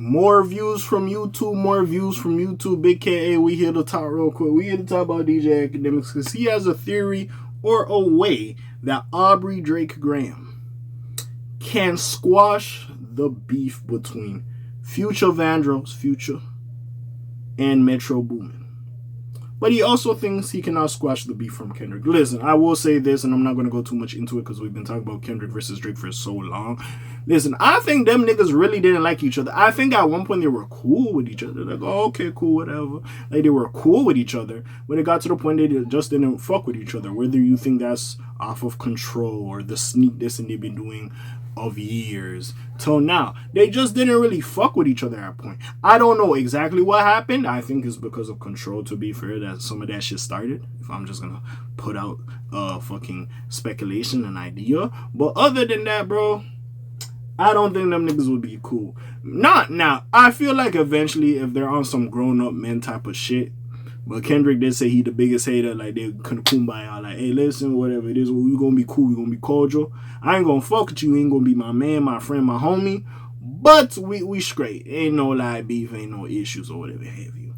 More views from YouTube. Big K.A., we here to talk real quick. We here to talk about DJ Akademiks because he has a theory or a way that Aubrey Drake Graham can squash the beef between Future Vandross, Future, and Metro Boomin. But he also thinks he cannot squash the beef from Kendrick. Listen, I will say this, and I'm not going to go too much into it because we've been talking about Kendrick versus Drake for so long. Listen, I think them niggas really didn't like each other. I think at one point they were cool with each other. Like, oh, okay, cool, whatever. Like, they were cool with each other. When it got to the point they just didn't fuck with each other. Whether you think that's off of control or the sneak dissing they've been doing of years till now. They just didn't really fuck with each other at a point. I don't know exactly what happened. I think it's because of control, to be fair, that some of that shit started. If I'm just gonna put out fucking speculation and idea. But other than that, bro, I don't think them niggas would be cool. Not now. I feel like eventually if they're on some grown-up men type of shit. But Kendrick did say he the biggest hater. Like, they couldn't kumbaya. Like, hey, listen, whatever it is, we gonna be cool. We gonna be cordial. I ain't gonna fuck with you. You ain't gonna be my man, my friend, my homie. But we straight. Ain't no like beef. Ain't no issues or whatever have you.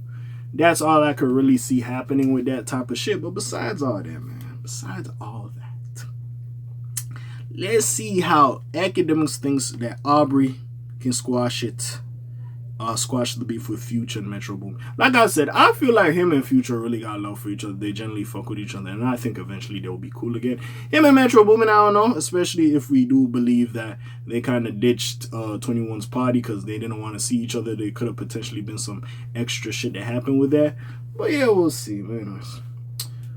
That's all I could really see happening with that type of shit. But besides all that, man. Besides all that. Let's see how Akademiks thinks that Aubrey can squash it. Squash the beef with Future and Metro Boomin. Like I said, I feel like him and Future really got love for each other. They generally fuck with each other, and I think eventually they'll be cool again. Him and Metro Boomin, I don't know, especially if we do believe that they kind of ditched 21's party because they didn't want to see each other. There could have potentially been some extra shit that happened with that. But yeah, we'll see. But anyways,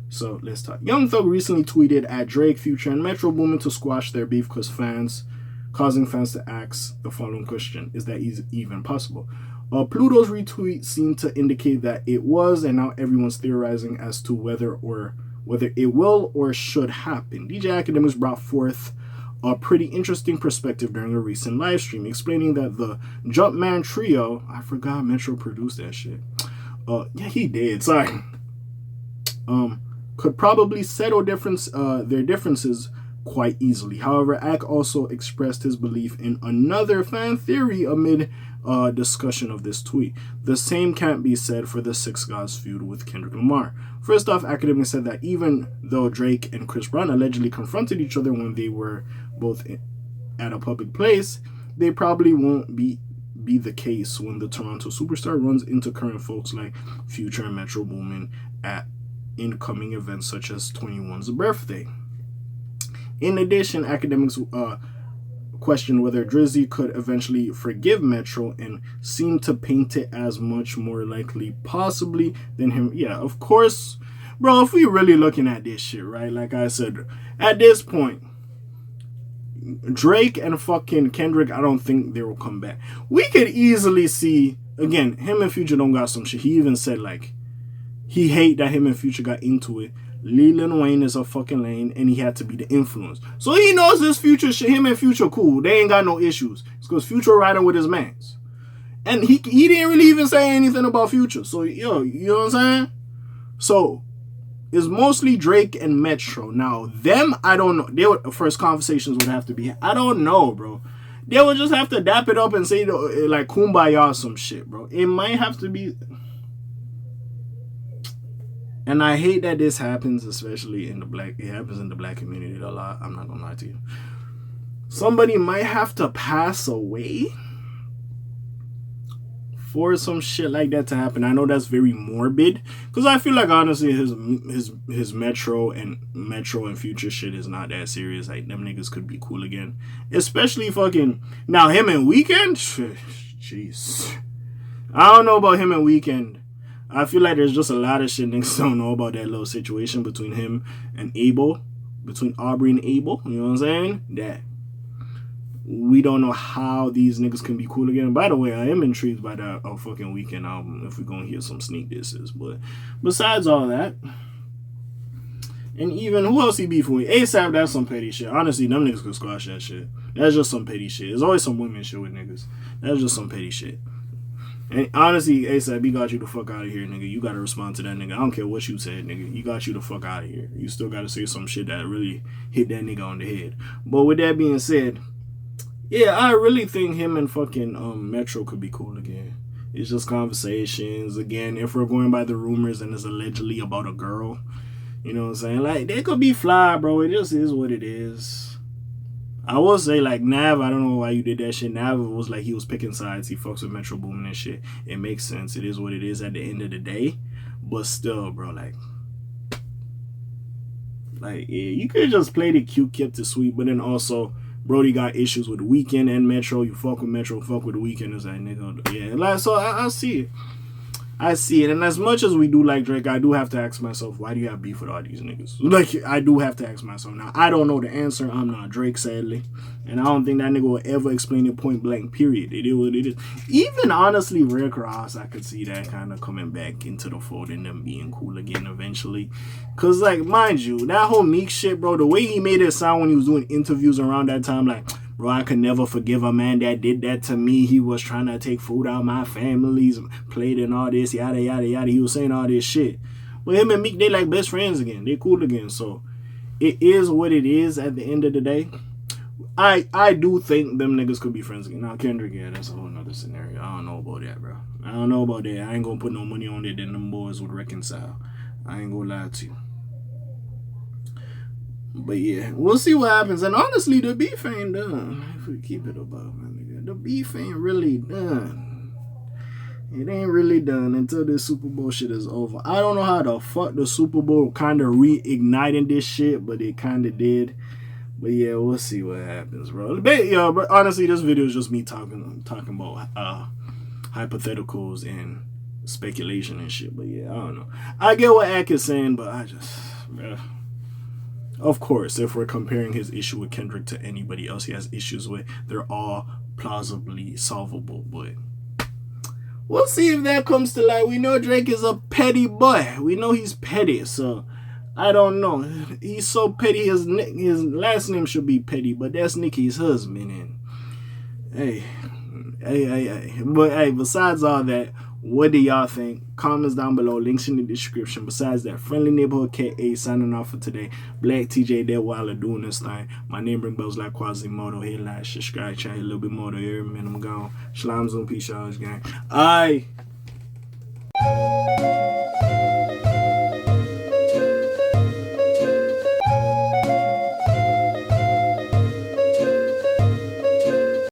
so let's talk. Young Thug recently tweeted at Drake, Future, and Metro Boomin to squash their beef causing fans to ask the following question: is that even possible? Pluto's retweet seemed to indicate that it was, and now everyone's theorizing as to whether it will or should happen. DJ Akademiks brought forth a pretty interesting perspective during a recent live stream, explaining that the Jumpman trio, I forgot Metro produced that shit. Yeah, he did. Sorry. Could probably settle their differences quite easily. However, Ak also expressed his belief in another fan theory amid discussion of this tweet. The same can't be said for the Six Gods feud with Kendrick Lamar. First off, Akademiks said that even though Drake and Chris Brown allegedly confronted each other when they were both at a public place, they probably won't be the case when the Toronto superstar runs into current folks like Future and Metro Boomin at incoming events such as 21's birthday. In addition, Akademiks questioned whether Drizzy could eventually forgive Metro and seemed to paint it as much more likely possibly than him. Yeah, of course. Bro, if we really looking at this shit, right? Like I said, at this point, Drake and fucking Kendrick, I don't think they will come back. We could easily see, again, him and Future don't got some shit. He even said, like, he hate that him and Future got into it. Lil Wayne is a fucking lane, and he had to be the influence. So he knows this Future shit. Him and Future cool. They ain't got no issues. It's because Future riding with his mans. And he didn't really even say anything about Future. So, yo, you know what I'm saying? So, it's mostly Drake and Metro. Now, them, I don't know. First conversations would have to be, I don't know, bro. They would just have to dap it up and say, like, kumbaya or some shit, bro. It might have to be... And I hate that this happens, especially in the black... It happens in the black community a lot. I'm not going to lie to you. Somebody might have to pass away for some shit like that to happen. I know that's very morbid. Because I feel like, honestly, his Metro and Future shit is not that serious. Like, them niggas could be cool again. Especially fucking... Now, him and Weeknd? Jeez. I don't know about him and Weeknd. I feel like there's just a lot of shit niggas don't know about that little situation between him and Abel. Between Aubrey and Abel. You know what I'm saying? That we don't know how these niggas can be cool again. And by the way, I am intrigued by that fucking Weeknd album. If we're going to hear some sneak disses. But besides all that. And even, who else he beefing with? ASAP, that's some petty shit. Honestly, them niggas could squash that shit. That's just some petty shit. There's always some women shit with niggas. That's just some petty shit. And honestly, ASAP, he got you the fuck out of here, nigga. You gotta respond to that nigga. I don't care what you said, nigga. He got you the fuck out of here. You still gotta say some shit that really hit that nigga on the head. But with that being said, Yeah, I really think him and fucking Metro could be cool again. It's just conversations. Again, if we're going by the rumors and it's allegedly about a girl, you know what I'm saying? Like, they could be fly, bro. It just is what it is. I will say, like, Nav, I don't know why you did that shit. Nav was like he was picking sides. He fucks with Metro Boomin and shit. It makes sense. It is what it is at the end of the day. But still, bro, like yeah, you could just play the cute, kept it sweet. But then also, Brody got issues with Weekend and Metro. You fuck with Metro, fuck with the Weekend. It's like, nigga, yeah. Like, so I see it. I see it. And as much as we do like Drake, I do have to ask myself, why do you have beef with all these niggas? Like, I do have to ask myself. Now, I don't know the answer. I'm not Drake, sadly. And I don't think that nigga will ever explain it point blank, period. It is what it is. Even, honestly, Rick Ross, I could see that kind of coming back into the fold and them being cool again eventually. Because, like, mind you, that whole Meek shit, bro, the way he made it sound when he was doing interviews around that time, like, bro, I could never forgive a man that did that to me. He was trying to take food out of my family's plate and all this, yada, yada, yada. He was saying all this shit. But him and Meek, they like best friends again. They cool again. So it is what it is at the end of the day. I do think them niggas could be friends again. Now, Kendrick, yeah, that's a whole nother scenario. I don't know about that, bro. I don't know about that. I ain't gonna put no money on it, then them boys would reconcile. I ain't gonna lie to you. But yeah, we'll see what happens. And honestly, the beef ain't done. If we keep it above, my nigga, the beef ain't really done. It ain't really done until this Super Bowl shit is over. I don't know how the fuck the Super Bowl kind of reigniting this shit, but it kind of did. But yeah, we'll see what happens, bro. But honestly, this video is just me talking about hypotheticals and speculation and shit. But yeah, I don't know. I get what Ak is saying, but I just, bruh. Of course, if we're comparing his issue with Kendrick to anybody else he has issues with, they're all plausibly solvable. But we'll see if that comes to light. We know Drake is a petty boy. We know he's petty, so I don't know. He's so petty, his last name should be Petty, but that's Nicki's husband. And hey. But hey, besides all that, what do y'all think? Comments down below, links in the description. Besides that, Friendly Neighborhood K.A. signing off for today. Black TJ Dead Wilder doing this thing. My name ring bells like Quasimodo. Hit like, subscribe, chat a little bit more to hear, man. I'm gone. Shalom, peace, y'all, gang. Aye.